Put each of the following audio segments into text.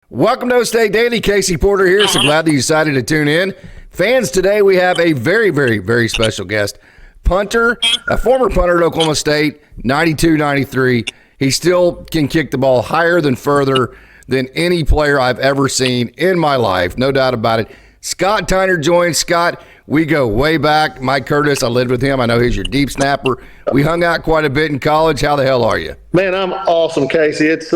Welcome to OState Daily. Casey Porter here. So glad that you decided to tune in. Fans, today we have a very, very, very special guest. Punter, a former punter at Oklahoma State, 92, 93. He still can kick the ball higher than further than any player I've ever seen in my life. No doubt about it. Scott Tyner joins. Scott, we go way back. Mike Curtis, I lived with him. I know he's your deep snapper. We hung out quite a bit in college. How the hell are you? Man, I'm awesome, Casey. It's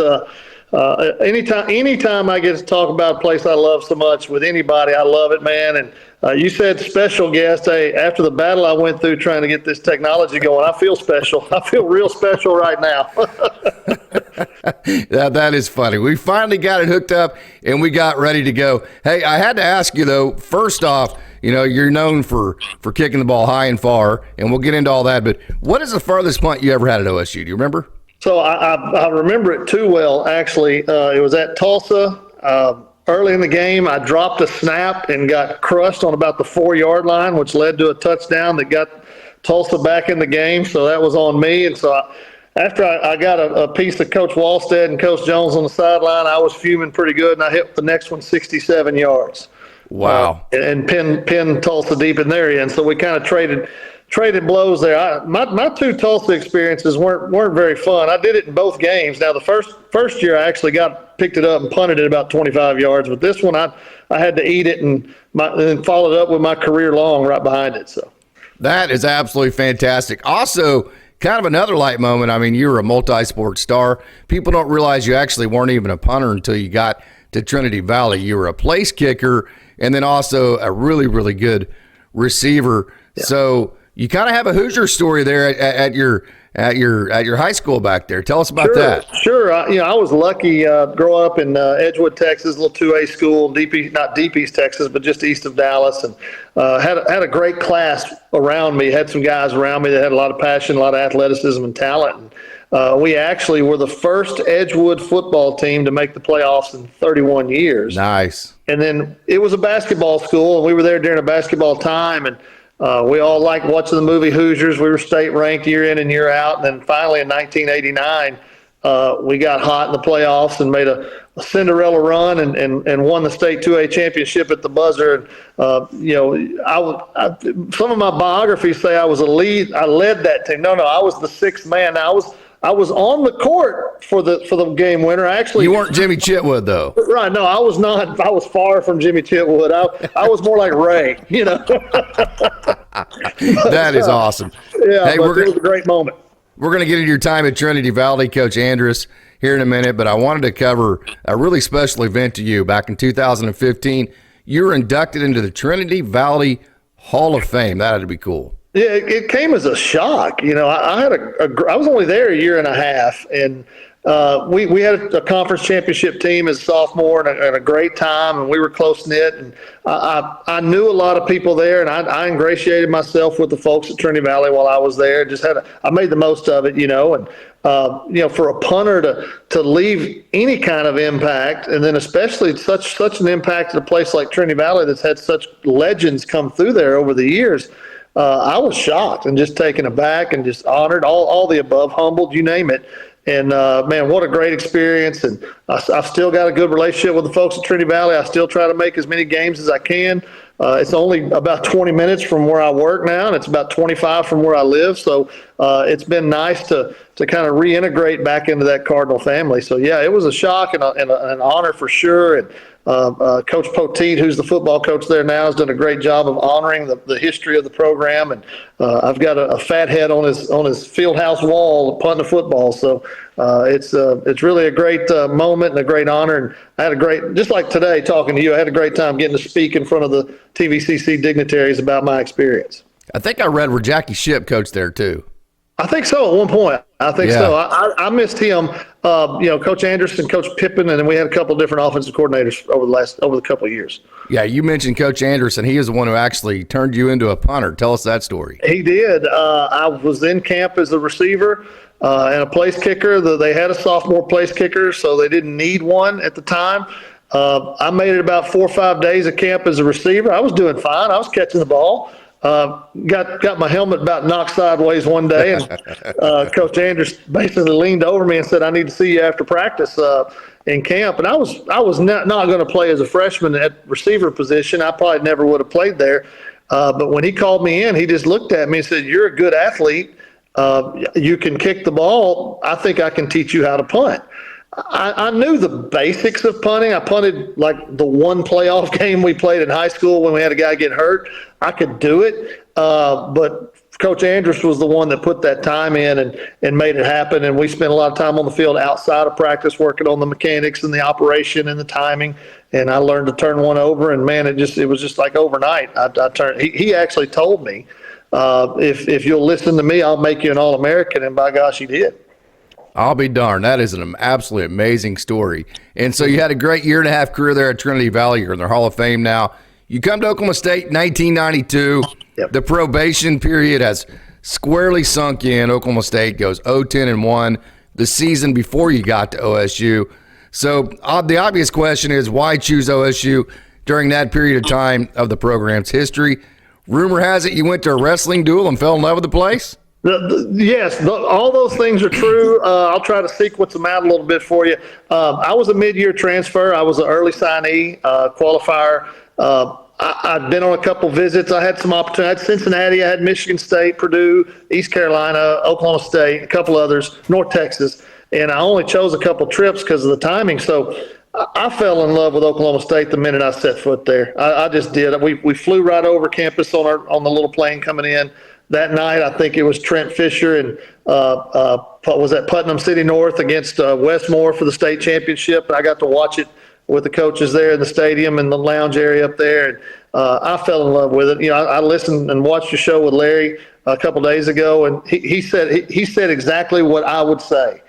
anytime I get to talk about a place I love so much with anybody, I love it, man. And you said special guest. Hey, after the battle I went through trying to get this technology going, I feel special. I feel real special right now. That is funny. We finally got it hooked up and we got ready to go. Hey, I had to ask you though, first off, you know, you're known for kicking the ball high and far, and we'll get into all that, but what is the farthest punt you ever had at OSU? Do you remember? So I remember it too well, actually. It was at Tulsa. Early in the game, I dropped a snap and got crushed on about the 4-yard line, which led to a touchdown that got Tulsa back in the game. So that was on me. And so after I got a piece of Coach Wallstead and Coach Jones on the sideline, I was fuming pretty good, and I hit the next one 67 yards. Wow. And pinned Tulsa deep in their end. So we kind of traded blows there. My two Tulsa experiences weren't very fun. I did it in both games. Now the first year I actually picked it up and punted it about 25 yards, but this one I had to eat it and followed up with my career long right behind it. So that is absolutely fantastic. Also, kind of another light moment. I mean, you're a multi-sport star. People don't realize you actually weren't even a punter until you got to Trinity Valley. You were a place kicker and then also a really, really good receiver. Yeah. So you kind of have a Hoosier story there at your high school back there. Tell us about that. Sure. I was lucky growing up in Edgewood, Texas, a little 2A school, not Deep East Texas, but just east of Dallas, and had a great class around me. Had some guys around me that had a lot of passion, a lot of athleticism and talent. And we actually were the first Edgewood football team to make the playoffs in 31 years. Nice. And then it was a basketball school, and we were there during a basketball time, and we all liked watching the movie Hoosiers. We were state ranked year in and year out. And then finally in 1989, we got hot in the playoffs and made a Cinderella run and won the state 2A championship at the buzzer. And, some of my biographies say I was a lead. I led that team. No, I was the sixth man. I was on the court for the game winner. Actually, you weren't Jimmy Chitwood though. Right? No, I was not. I was far from Jimmy Chitwood. I was more like Ray. You know. That is awesome. Yeah, hey, it was a great moment. We're going to get into your time at Trinity Valley, Coach Andrus, here in a minute. But I wanted to cover a really special event to you. Back in 2015, you were inducted into the Trinity Valley Hall of Fame. That had to be cool. Yeah, it came as a shock. You know, I was only there a year and a half, and we had a conference championship team as a sophomore and a great time, and we were close knit. And I knew a lot of people there, and I ingratiated myself with the folks at Trinity Valley while I was there. I made the most of it, you know. And for a punter to leave any kind of impact, and then especially such an impact at a place like Trinity Valley that's had such legends come through there over the years. I was shocked and just taken aback and just honored, all the above, humbled, you name it. And, man, what a great experience. And I've still got a good relationship with the folks at Trinity Valley. I still try to make as many games as I can. It's only about 20 minutes from where I work now, and it's about 25 from where I live. So it's been nice to kind of reintegrate back into that Cardinal family. So, yeah, it was a shock and an honor for sure. And Coach Poteet, who's the football coach there now, has done a great job of honoring the history of the program. And I've got a fat head on his field house wall punting the football. So it's really a great moment and a great honor. And I had just like today talking to you, I had a great time getting to speak in front of the TVCC dignitaries about my experience. I think I read where Jackie Shipp coached there too. I think so at one point. I think so. I missed him. Coach Anderson, Coach Pippen, and then we had a couple of different offensive coordinators over the couple of years. Yeah, you mentioned Coach Anderson. He is the one who actually turned you into a punter. Tell us that story. He did. I was in camp as a receiver and a place kicker. They had a sophomore place kicker, so they didn't need one at the time. I made it about 4 or 5 days of camp as a receiver. I was doing fine. I was catching the ball. got my helmet about knocked sideways one day, and Coach Andrews basically leaned over me and said, "I need to see you after practice in camp." And I was not going to play as a freshman at receiver position. I probably never would have played there. But when he called me in, he just looked at me and said, "You're a good athlete. You can kick the ball. I think I can teach you how to punt." I knew the basics of punting. I punted like the one playoff game we played in high school when we had a guy get hurt. I could do it, but Coach Andrews was the one that put that time in and made it happen. And we spent a lot of time on the field outside of practice working on the mechanics and the operation and the timing. And I learned to turn one over. And man, it was just like overnight. I turned. He actually told me, if you'll listen to me, I'll make you an All-American. And by gosh, he did. I'll be darned. That is an absolutely amazing story. And so you had a great year-and-a-half career there at Trinity Valley. You're in their Hall of Fame now. You come to Oklahoma State in 1992. Yep. The probation period has squarely sunk in. Oklahoma State goes 0-10-1 the season before you got to OSU. So the obvious question is, why choose OSU during that period of time of the program's history? Rumor has it you went to a wrestling duel and fell in love with the place? Yes, all those things are true. I'll try to sequence them out a little bit for you. I was a mid-year transfer. I was an early signee, qualifier. I'd been on a couple visits. I had some opportunity. I had Cincinnati. I had Michigan State, Purdue, East Carolina, Oklahoma State, a couple others, North Texas. And I only chose a couple trips because of the timing. So I fell in love with Oklahoma State the minute I set foot there. I just did. We flew right over campus on the little plane coming in. That night, I think it was Trent Fisher and was at Putnam City North against Westmore for the state championship. And I got to watch it with the coaches there in the stadium and the lounge area up there. And I fell in love with it. You know, I listened and watched your show with Larry a couple days ago, and he said exactly what I would say.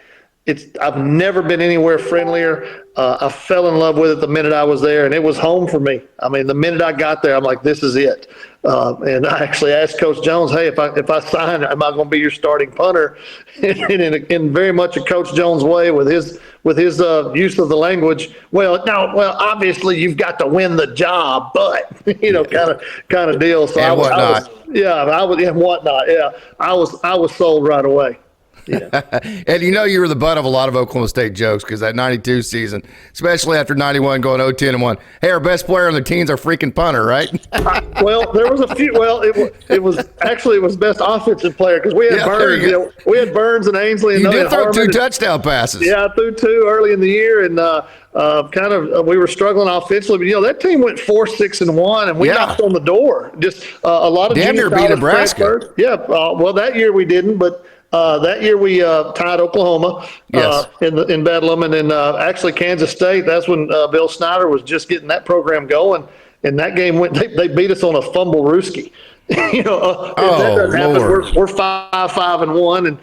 I've never been anywhere friendlier. I fell in love with it the minute I was there, and it was home for me. I mean, the minute I got there, I'm like, this is it. And I actually asked Coach Jones, hey, if I sign, am I going to be your starting punter? And in very much a Coach Jones way, with his use of the language. Well, obviously you've got to win the job, but kind of deal. So and whatnot. And whatnot. Yeah, I was sold right away. Yeah. And you were the butt of a lot of Oklahoma State jokes because that 92 season, especially after 91 going 0-10-1, hey, our best player on the team's our freaking punter, right? Well, there was a few. Well, it was best offensive player because we had Burns. We had Burns and Ainsley. And you did throw Harmon. 2 touchdown passes. Yeah, I threw 2 early in the year, and we were struggling offensively. But that team went 4-6-1, and we knocked on the door. Just a lot of damn near beat Nebraska. Transfers. Yeah, well, that year we didn't, but. That year we tied Oklahoma in Bedlam, and then actually Kansas State. That's when Bill Snyder was just getting that program going, and that game went. They beat us on a fumble rooski. If that doesn't happen, we're 5-5-1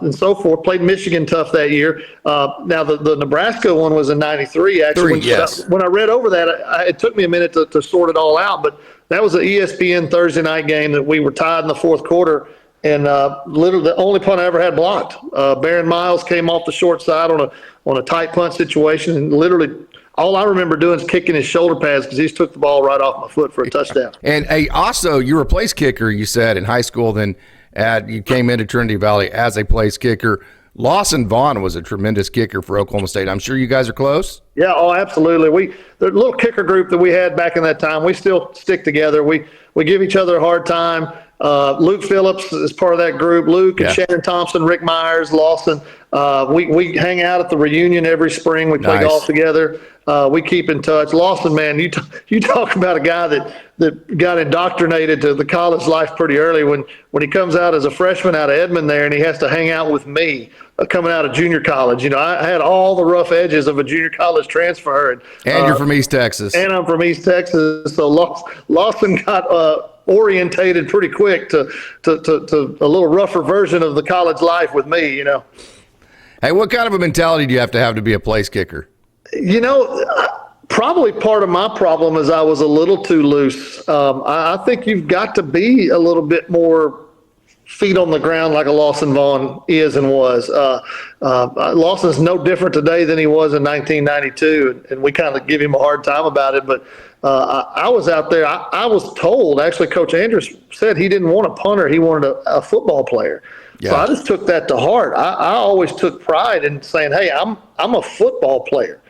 and so forth. Played Michigan tough that year. Now the Nebraska one was in '93. Actually, when I read over that, it took me a minute to sort it all out. But that was an ESPN Thursday night game that we were tied in the fourth quarter. And literally the only punt I ever had blocked. Baron Miles came off the short side on a tight punt situation, and literally all I remember doing is kicking his shoulder pads because he took the ball right off my foot for a touchdown. And also, you were a place kicker, you said, in high school. Then you came into Trinity Valley as a place kicker. Lawson Vaughn was a tremendous kicker for Oklahoma State. I'm sure you guys are close. Yeah, absolutely. The little kicker group that we had back in that time, we still stick together. We give each other a hard time. Luke Phillips is part of that group. Luke and Shannon Thompson, Rick Myers, Lawson. We hang out at the reunion every spring. We play golf together. We keep in touch. Lawson, man, you talk about a guy that got indoctrinated to the college life pretty early. When he comes out as a freshman out of Edmond there, and he has to hang out with me coming out of junior college. I had all the rough edges of a junior college transfer. And you're from East Texas. And I'm from East Texas. So Lawson got orientated pretty quick to a little rougher version of the college life with me. Hey, what kind of a mentality do you have to be a place kicker? Probably part of my problem is I was a little too loose. I think you've got to be a little bit more feet on the ground like a Lawson Vaughn is and was. Lawson's no different today than he was in 1992, and we kind of give him a hard time about it. But I was out there. I was told, actually, Coach Andrews said he didn't want a punter. He wanted a football player. Yeah. So I just took that to heart. I always took pride in saying, hey, I'm a football player.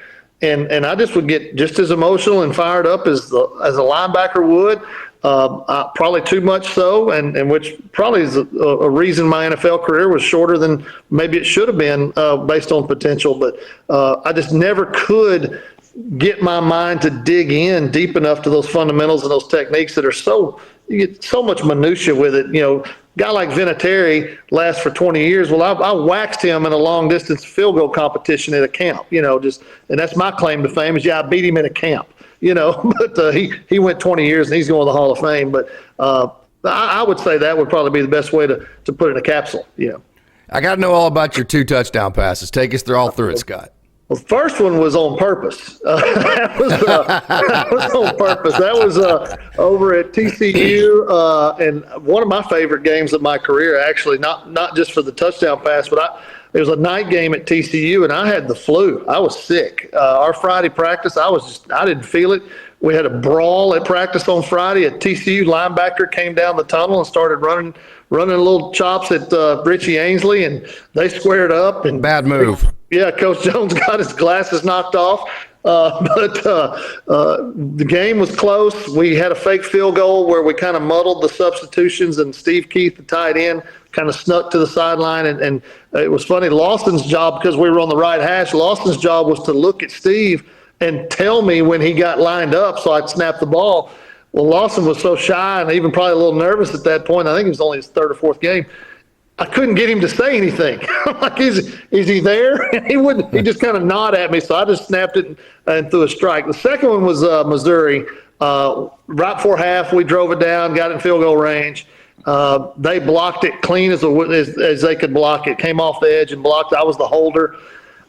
And I just would get just as emotional and fired up as a linebacker would. Probably too much so, and which probably is a reason my NFL career was shorter than maybe it should have been based on potential. But I just never could get my mind to dig in deep enough to those fundamentals and those techniques that are you get so much minutia with it. A guy like Vinatieri lasts for 20 years. Well, I waxed him in a long distance field goal competition at a camp, and that's my claim to fame is, I beat him at a camp. But he went 20 years and he's going to the Hall of Fame. But I would say that would probably be the best way to put it in a capsule. I got to know all about your 2 touchdown passes. Take us all through it, Scott. Well, the first one was on purpose. That was on purpose. That was over at TCU, and one of my favorite games of my career, actually, not just for the touchdown pass, but it was a night game at TCU, and I had the flu. I was sick. Our Friday practice, I didn't feel it. We had a brawl at practice on Friday. A TCU linebacker came down the tunnel and started running little chops at Richie Ainsley, and they squared up. And bad move. Yeah, Coach Jones got his glasses knocked off. But the game was close. We had a fake field goal where we kind of muddled the substitutions, and Steve Keith, the tight end, kind of snuck to the sideline. And it was funny. Lawson's job, because we were on the right hash, Lawson's job was to look at Steve and tell me when he got lined up so I'd snap the ball. Well, Lawson was so shy and even probably a little nervous at that point. I think it was only his 3rd or 4th game. I couldn't get him to say anything. I'm like, is he there? And he wouldn't. He just kind of nodded at me, so I just snapped it and threw a strike. The second one was Missouri. Right before half, we drove it down, got in field goal range. They blocked it clean as they could block it. Came off the edge and blocked. I was the holder.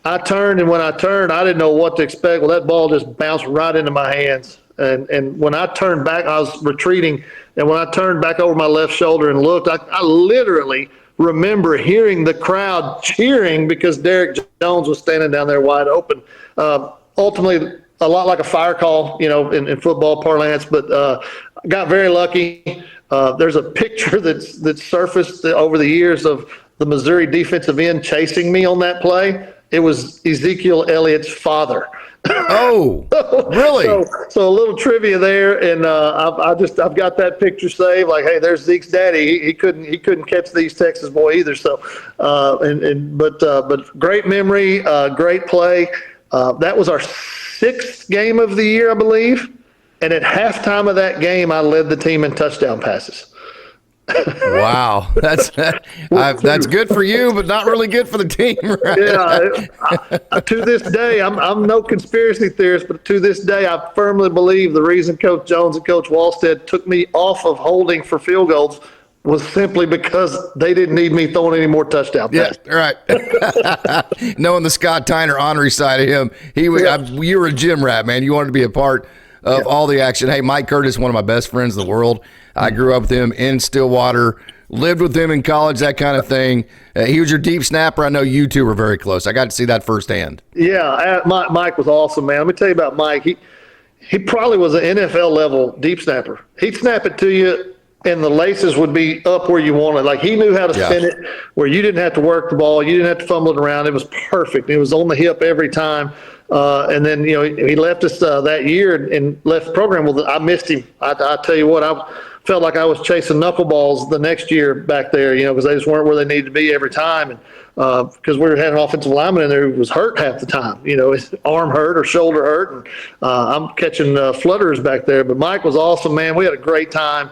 I turned, and when I turned, I didn't know what to expect. Well, that ball just bounced right into my hands. And when I turned back, I was retreating. And when I turned back over my left shoulder and looked, I literally remember hearing the crowd cheering because Derek Jones was standing down there wide open. Ultimately, a lot like a fire call, in football parlance, but got very lucky. There's a picture that's surfaced over the years of the Missouri defensive end chasing me on that play. It was Ezekiel Elliott's father. Oh, really? So a little trivia there, and I've got that picture saved. Like, hey, there's Zeke's daddy. He couldn't catch these Texas boy either. So, but great memory, great play. That was our 6th game of the year, I believe. And at halftime of that game, I led the team in touchdown passes. Wow, that's good for you, but not really good for the team, right? Yeah, to this day, I'm no conspiracy theorist, but to this day, I firmly believe the reason Coach Jones and Coach Wallstead took me off of holding for field goals was simply because they didn't need me throwing any more touchdown passes. Yeah, right. Knowing the Scott Tyner honorary side of him, you were a gym rat, man. You wanted to be a part of all the action. Hey, Mike Curtis, one of my best friends in the world. I grew up with him in Stillwater, lived with him in college, that kind of thing. He was your deep snapper. I know you two were very close. I got to see that firsthand. Yeah, Mike was awesome, man. Let me tell you about Mike. He probably was an NFL level deep snapper. He'd snap it to you, and the laces would be up where you wanted. Like, he knew how to spin it where you didn't have to work the ball. You didn't have to fumble it around. It was perfect. It was on the hip every time. And then, he left us that year and left the program. Well, I missed him. I tell you what, I felt like I was chasing knuckleballs the next year back there, because they just weren't where they needed to be every time. And because we had an offensive lineman in there who was hurt half the time, his arm hurt or shoulder hurt. And I'm catching flutterers back there. But Mike was awesome, man. We had a great time.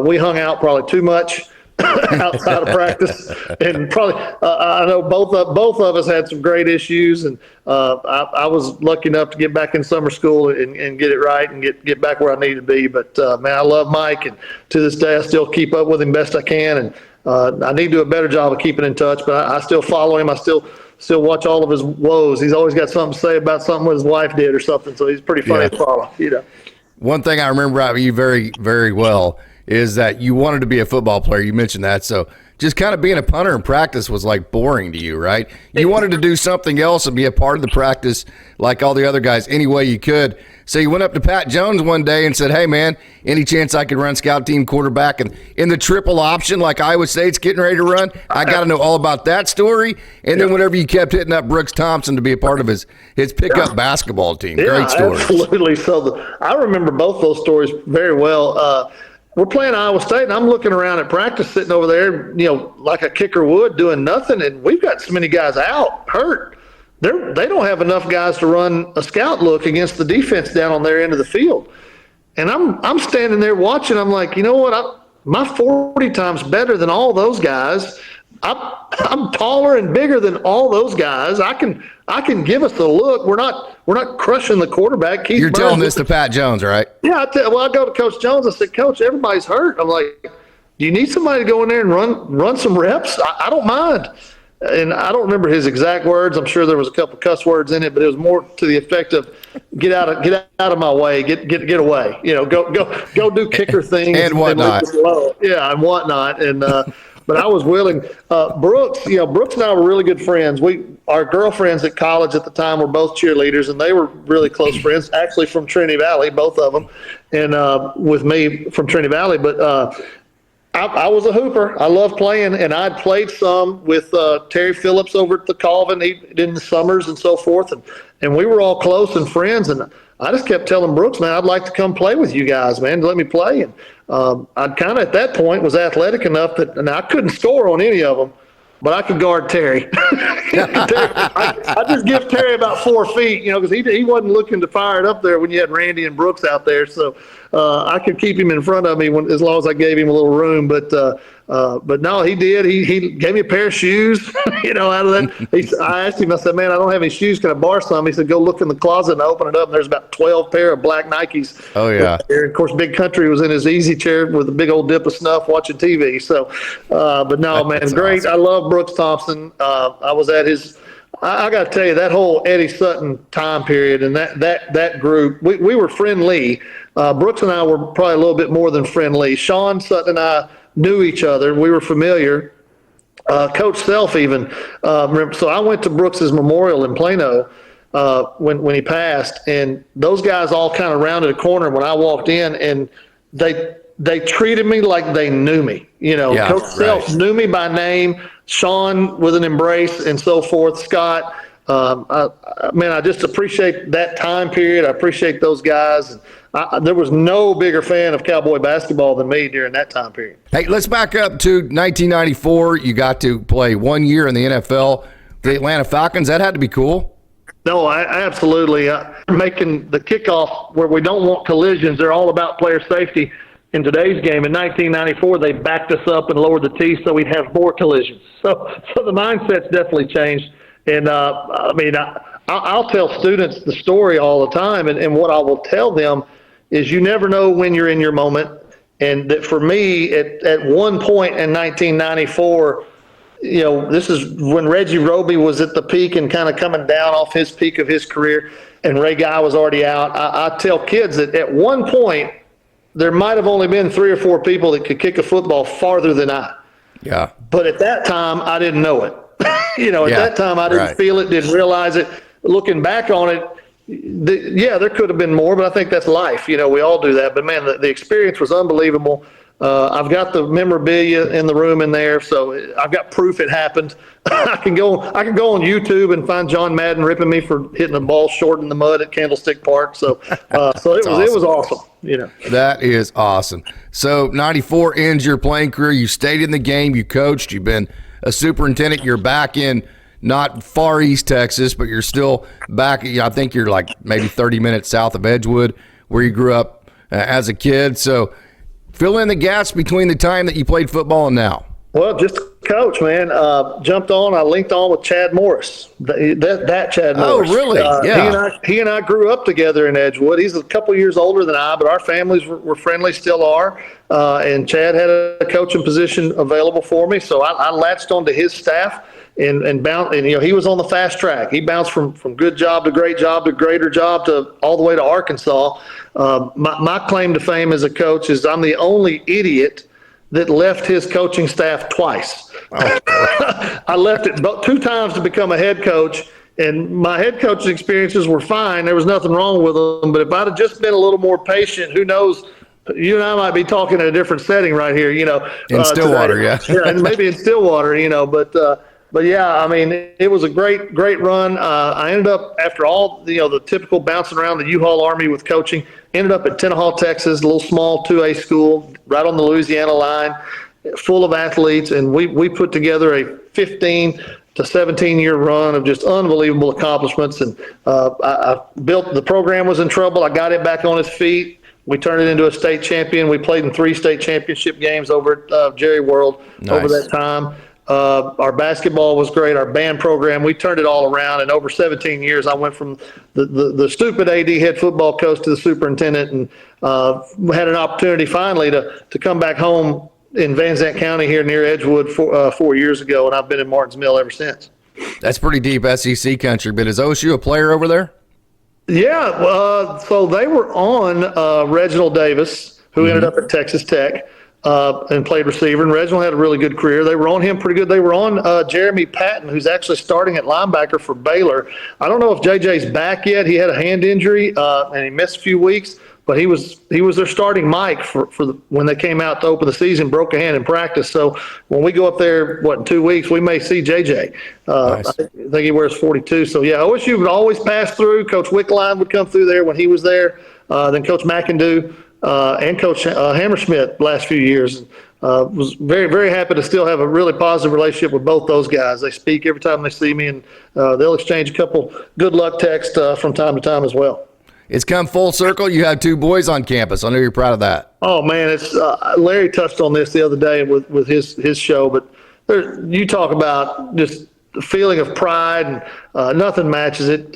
We hung out probably too much outside of practice, and probably I know both of us had some great issues, and I was lucky enough to get back in summer school and get it right and get back where I needed to be. But man, I love Mike, and to this day I still keep up with him best I can, and I need to do a better job of keeping in touch. But I still follow him. I still watch all of his woes. He's always got something to say about something his wife did or something. So he's pretty funny to follow. One thing I remember about you very, very well is that you wanted to be a football player. You mentioned that. So just kind of being a punter in practice was like boring to you, right? You wanted to do something else and be a part of the practice like all the other guys any way you could. So you went up to Pat Jones one day and said, hey, man, any chance I could run scout team quarterback and in the triple option like Iowa State's getting ready to run? I got to know all about that story. And then whenever you kept hitting up Brooks Thompson to be a part of his pickup basketball team. Great story. Absolutely. So I remember both those stories very well. We're playing Iowa State, and I'm looking around at practice sitting over there, like a kicker would, doing nothing, and we've got so many guys out, hurt. They don't have enough guys to run a scout look against the defense down on their end of the field. And I'm standing there watching. I'm like, you know what? My 40 times better than all those guys. I'm taller and bigger than all those guys. I can give us a look. We're not crushing the quarterback. You're telling this to Pat Jones, right? Yeah. I go to Coach Jones. I said, Coach, everybody's hurt. I'm like, do you need somebody to go in there and run some reps? I don't mind. And I don't remember his exact words. I'm sure there was a couple cuss words in it, but it was more to the effect of get out of my way, get away. Go do kicker things and whatnot. And whatnot. And but I was willing. Brooks and I were really good friends. Our girlfriends at college at the time were both cheerleaders, and they were really close friends, actually from Trinity Valley, both of them, and with me from Trinity Valley. But I was a hooper. I loved playing, and I'd played some with Terry Phillips over at the Colvin in the summers and so forth, and we were all close and friends. And I just kept telling Brooks, man, I'd like to come play with you guys, man. Let me play. And I kind of at that point was athletic enough that, and I couldn't score on any of them, but I could guard Terry. I just give Terry about 4 feet, because he wasn't looking to fire it up there when you had Randy and Brooks out there. So I could keep him in front of me as long as I gave him a little room. But no, he did. He gave me a pair of shoes, out of that. I asked him, I said, man, I don't have any shoes. Can I borrow some? He said, go look in the closet, and I opened it up, and there's about 12 pair of black Nikes. Oh, yeah. And of course, Big Country was in his easy chair with a big old dip of snuff watching TV. So, but no, man, That's great. awesome. I love Brooks Thompson. I was at his – I got to tell you, that whole Eddie Sutton time period and that group, we were friendly. Brooks and I were probably a little bit more than friendly. Sean Sutton and I knew each other. We were familiar. Coach Self even. So I went to Brooks's memorial in Plano when he passed, and those guys all kind of rounded a corner when I walked in, and they treated me like they knew me. Coach Self knew me by name. Sean with an embrace and so forth. Scott. I just appreciate that time period. I appreciate those guys. There was no bigger fan of Cowboy basketball than me during that time period. Hey, let's back up to 1994. You got to play 1 year in the NFL. The Atlanta Falcons, that had to be cool. No, I absolutely. Making the kickoff where we don't want collisions. They're all about player safety. In today's game, in 1994, they backed us up and lowered the tee so we'd have more collisions. So the mindset's definitely changed. And, I'll tell students the story all the time. And what I will tell them is you never know when you're in your moment. And that for me, at one point in 1994, this is when Reggie Roby was at the peak and kind of coming down off his peak of his career, and Ray Guy was already out. I tell kids that at one point, there might have only been 3 or 4 people that could kick a football farther than I. Yeah. But at that time, I didn't know it. At that time, I didn't feel it, didn't realize it. Looking back on it, there could have been more, but I think that's life. We all do that. But, man, the experience was unbelievable. I've got the memorabilia in the room in there, so I've got proof it happened. I can go on YouTube and find John Madden ripping me for hitting a ball short in the mud at Candlestick Park. So it was awesome. That is awesome. So 94 ends your playing career. You stayed in the game. You coached. You've been a superintendent. You're back in not far east Texas, but you're still back. I think you're like maybe 30 minutes south of Edgewood, where you grew up as a kid. So fill in the gaps between the time that you played football and now. Well, just coach, man. I linked on with Chad Morris. That Chad Morris. Oh, really? Yeah. He and I grew up together in Edgewood. He's a couple years older than I, but our families were friendly, still are. And Chad had a coaching position available for me, so I latched onto his staff and bounced. And he was on the fast track. He bounced from good job to great job to greater job to all the way to Arkansas. My claim to fame as a coach is I'm the only idiot that left his coaching staff twice. I left it about 2 times to become a head coach, and my head coaching experiences were fine. There was nothing wrong with them. But if I'd have just been a little more patient, who knows? You and I might be talking in a different setting right here, In Stillwater, today. yeah. Yeah, and maybe in Stillwater, but yeah, I mean, it was a great run. I ended up, after all, the typical bouncing around the U-Haul Army with coaching, ended up at Tenaha, Texas, a little small 2A school right on the Louisiana line, full of athletes. And we put together a 15 to 17-year run of just unbelievable accomplishments. And I built, the program was in trouble. I got it back on its feet. We turned it into a state champion. We played in 3 state championship games over at Jerry World over that time. Our basketball was great. Our band program, we turned it all around. And over 17 years, I went from the stupid AD head football coach to the superintendent, and had an opportunity finally to come back home in Van Zandt County here near Edgewood 4 years ago, and I've been in Martins Mill ever since. That's pretty deep SEC country. But is OSU a player over there? Yeah, so they were on Reginald Davis, who ended up at Texas Tech and played receiver. And Reginald had a really good career. They were on him pretty good. They were on Jeremy Patton, who's actually starting at linebacker for Baylor. I don't know if JJ's back yet. He had a hand injury and he missed a few weeks. But he was their starting Mike for when they came out to open the season, broke a hand in practice. So when we go up there, in 2 weeks, we may see JJ. Nice. I think he wears 42. So, yeah, OSU would always pass through. Coach Wickline would come through there when he was there. Then Coach McIndoe and Coach Hammersmith last few years. Was very, very happy to still have a really positive relationship with both those guys. They speak every time they see me, and they'll exchange a couple good luck texts from time to time as well. It's come full circle. You have 2 boys on campus. I know you're proud of that. Oh man, it's Larry touched on this the other day with his show, but you talk about just the feeling of pride, and nothing matches it.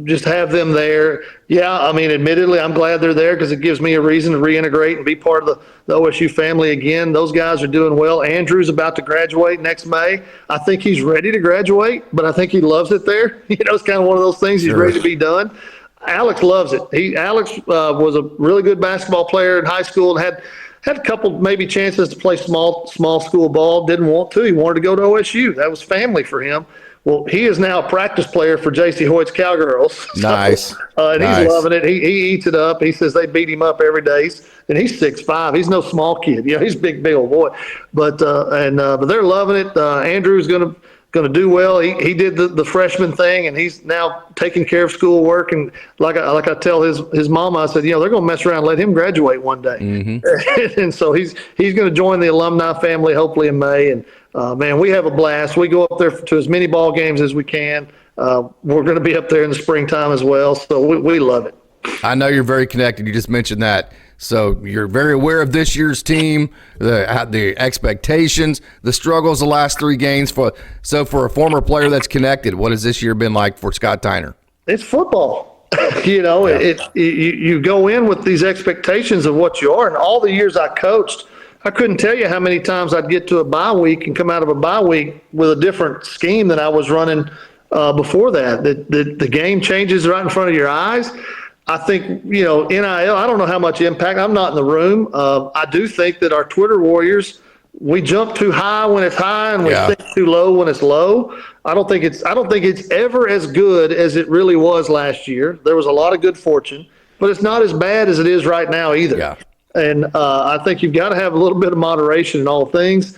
Just have them there. Yeah, I mean, admittedly, I'm glad they're there because it gives me a reason to reintegrate and be part of the OSU family again. Those guys are doing well. Andrew's about to graduate next May. I think he's ready to graduate, but I think he loves it there. It's kind of one of those things. He's ready to be done. Alex loves it. Alex was a really good basketball player in high school and had a couple maybe chances to play small school ball. Didn't want to. He wanted to go to OSU. That was family for him. Well, he is now a practice player for J.C. Hoyt's Cowgirls. Nice. And nice. He's loving it. He eats it up. He says they beat him up every day. And he's 6'5". He's no small kid. He's a big old boy. But they're loving it. Andrew's going to do well. He did the freshman thing, and he's now taking care of schoolwork. And like I tell his mama, I said, they're going to mess around and let him graduate one day. Mm-hmm. And so he's going to join the alumni family hopefully in May. And man, we have a blast. We go up there to as many ball games as we can. We're going to be up there in the springtime as well. So we love it. I know you're very connected. You just mentioned that. So you're very aware of this year's team, the expectations, the struggles the last 3 games. For a former player that's connected, what has this year been like for Scott Tyner? It's football. You go in with these expectations of what you are. And all the years I coached, I couldn't tell you how many times I'd get to a bye week and come out of a bye week with a different scheme than I was running before that. The game changes right in front of your eyes. I think, NIL, I don't know how much impact. I'm not in the room. I do think that our Twitter warriors, we jump too high when it's high and we sink too low when it's low. I don't think it's ever as good as it really was last year. There was a lot of good fortune, but it's not as bad as it is right now either. Yeah. And I think you've got to have a little bit of moderation in all things.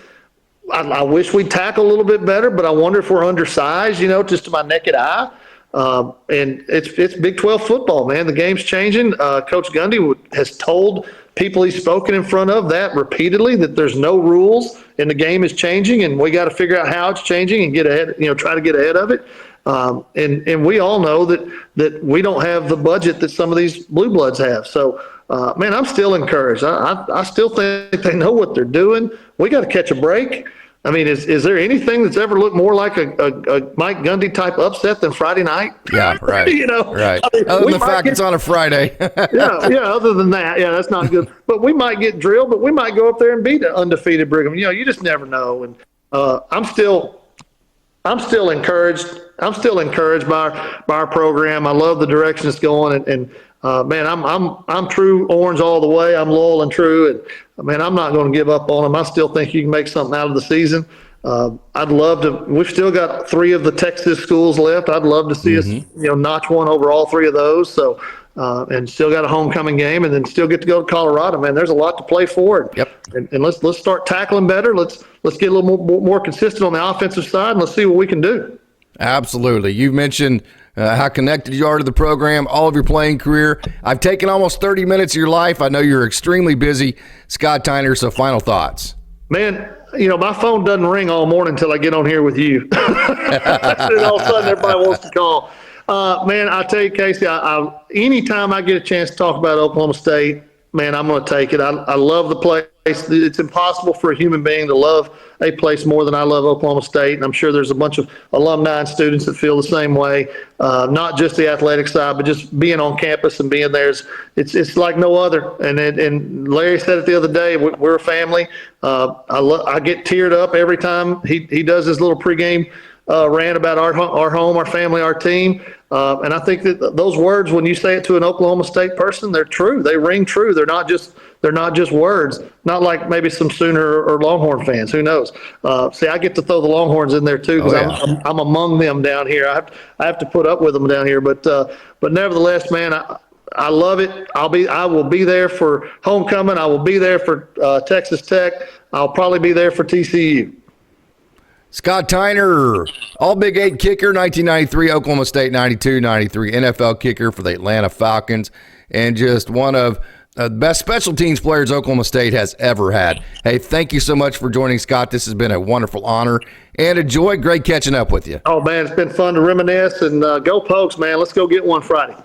I wish we'd tackle a little bit better, but I wonder if we're undersized, just to my naked eye. And it's Big 12 football, man. The game's changing. Coach Gundy has told people he's spoken in front of that repeatedly, that there's no rules and the game is changing, and we got to figure out how it's changing and get ahead, try to get ahead of it. And we all know that we don't have the budget that some of these blue bloods have. So, man, I'm still encouraged. I still think they know what they're doing. We got to catch a break. I mean, is there anything that's ever looked more like a Mike Gundy type upset than Friday night? Yeah, right. Right. I mean, other than the fact it's on a Friday. yeah. Other than that, that's not good. But we might get drilled, but we might go up there and beat an undefeated Brigham. You just never know. And I'm still encouraged. I'm still encouraged by our program. I love the direction it's going, and man, I'm true orange all the way. I'm loyal and true, and man, I'm not going to give up on them. I still think you can make something out of the season. I'd love to. We've still got 3 of the Texas schools left. I'd love to see us, notch one over all 3 of those. So, and still got a homecoming game, and then still get to go to Colorado. Man, there's a lot to play for. Yep. And let's start tackling better. Let's get a little more consistent on the offensive side, and let's see what we can do. Absolutely. You mentioned how connected you are to the program, all of your playing career. I've taken almost 30 minutes of your life. I know you're extremely busy. Scott Tyner, so final thoughts. Man, my phone doesn't ring all morning until I get on here with you. And all of a sudden, everybody wants to call. Man, I tell you, Casey, anytime I get a chance to talk about Oklahoma State, man, I'm going to take it. I love the place. It's impossible for a human being to love a place more than I love Oklahoma State, and I'm sure there's a bunch of alumni and students that feel the same way. Not just the athletic side, but just being on campus and being there. It's like no other. And Larry said it the other day. We're a family. I get teared up every time he does his little pregame rant about our home, our family, our team. And I think that those words, when you say it to an Oklahoma State person, they're true. They ring true. They're not just words. Not like maybe some Sooner or Longhorn fans. Who knows? See, I get to throw the Longhorns in there too because I'm among them down here. I have to put up with them down here. But nevertheless, man, I love it. I will be there for homecoming. I will be there for Texas Tech. I'll probably be there for TCU. Scott Tyner, all Big 8 kicker, 1993, Oklahoma State 92-93, NFL kicker for the Atlanta Falcons, and just one of the best special teams players Oklahoma State has ever had. Hey, thank you so much for joining, Scott. This has been a wonderful honor and a joy. Great catching up with you. Oh, man, it's been fun to reminisce, and go Pokes, man. Let's go get one Friday.